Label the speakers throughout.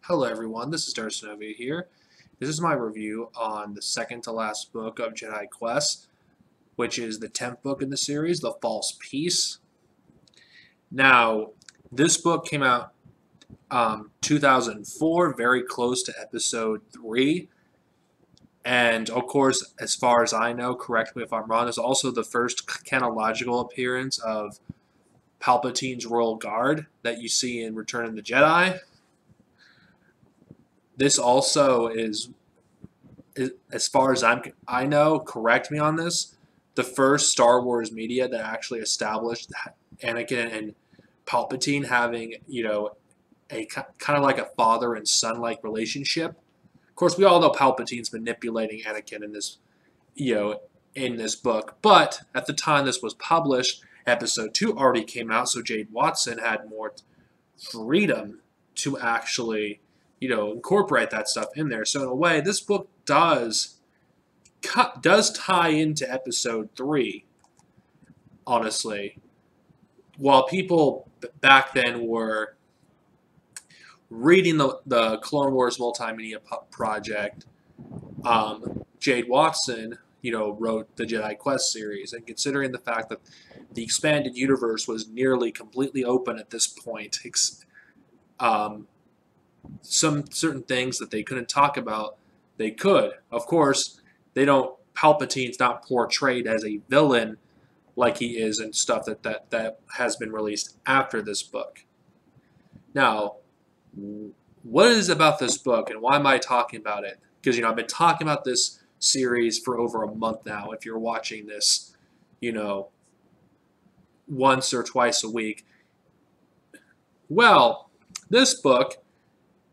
Speaker 1: Hello everyone, this is Darsonovia here. This is my review on the second to last book of Jedi Quest, which is the 10th book in the series, The False Peace. Now, this book came out 2004, very close to episode 3. And, of course, as far as I know, correct me if I'm wrong, is also the first chronological appearance of Palpatine's Royal Guard that you see in Return of the Jedi. This also is, as far as I know, correct me on this, the first Star Wars media that actually established Anakin and Palpatine having, a kind of like a father and son like relationship. Of course, we all know Palpatine's manipulating Anakin in this, in this book. But at the time this was published, Episode 2 already came out, so Jade Watson had more freedom to actually incorporate that stuff in there. So in a way, this book does tie into episode 3, honestly. While people back then were reading the Clone Wars Multimedia Project, Jade Watson, wrote the Jedi Quest series. And considering the fact that the expanded universe was nearly completely open at this point, some certain things that they couldn't talk about, they could. Of course, Palpatine's not portrayed as a villain like he is in stuff that has been released after this book. Now, what is about this book and why am I talking about it? Because, I've been talking about this series for over a month now. If you're watching this, once or twice a week. Well, this book,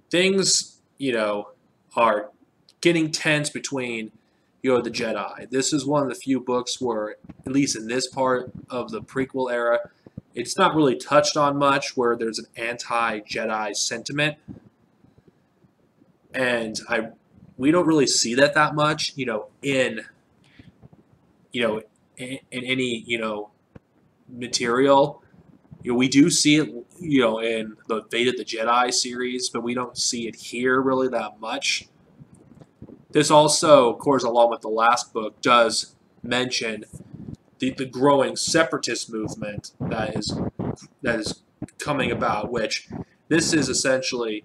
Speaker 1: things, are getting tense between, the Jedi. This is one of the few books where, at least in this part of the prequel era, it's not really touched on much, where there's an anti-Jedi sentiment. And we don't really see that much, in any, material. We do see it, in the Fate of the Jedi series, but we don't see it here really that much. This also, of course, along with the last book, does mention the growing separatist movement that is coming about, which this is essentially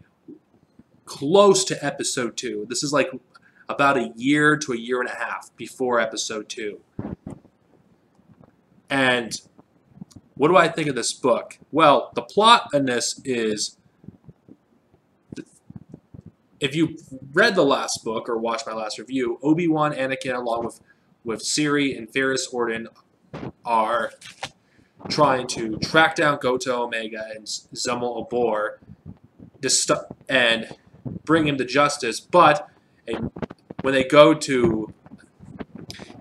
Speaker 1: close to episode 2. This is like about a year to a year and a half before episode 2. And what do I think of this book? Well, the plot in this is, if you read the last book or watched my last review, Obi-Wan, Anakin, along with Ciri and Ferris Orden, are trying to track down Goto Omega and Zumel Abor and bring him to justice. But when they go to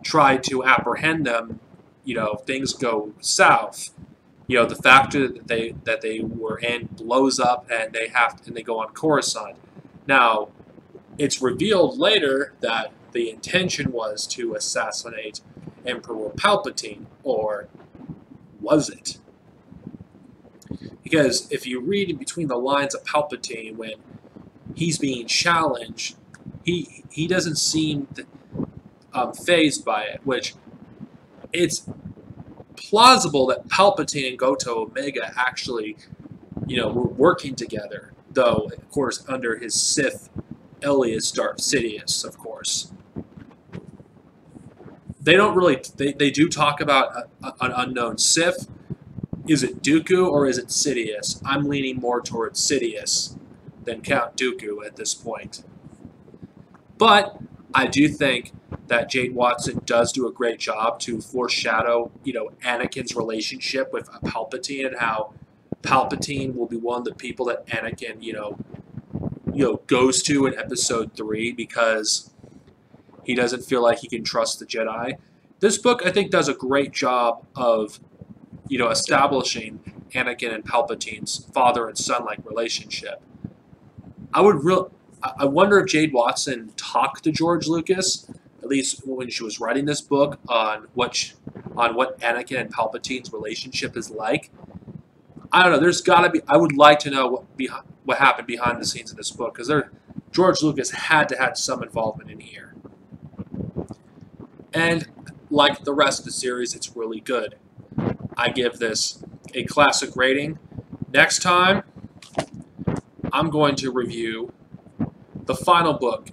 Speaker 1: try to apprehend them, things go south. The factory that they were in blows up, and they go on Coruscant. Now, it's revealed later that the intention was to assassinate Emperor Palpatine, or was it? Because if you read in between the lines of Palpatine when he's being challenged, he doesn't seem fazed by it, which it's plausible that Palpatine and Goto Omega actually, were working together, though, of course, under his Sith alias Darth Sidious, of course. They don't really, they do talk about an unknown Sith. Is it Dooku or is it Sidious? I'm leaning more towards Sidious than Count Dooku at this point. But I do think that Jade Watson does do a great job to foreshadow, Anakin's relationship with Palpatine, and how Palpatine will be one of the people that Anakin, goes to in episode 3 because he doesn't feel like he can trust the Jedi. This book, I think, does a great job of, establishing Anakin and Palpatine's father and son-like relationship. I wonder if Jade Watson talked to George Lucas, at least when she was writing this book, on what Anakin and Palpatine's relationship is like. I don't know. There's got to be. I would like to know what happened behind the scenes in this book, because George Lucas had to have some involvement in here. And like the rest of the series, it's really good. I give this a classic rating. Next time, I'm going to review the final book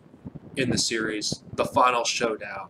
Speaker 1: in the series, The Final Showdown.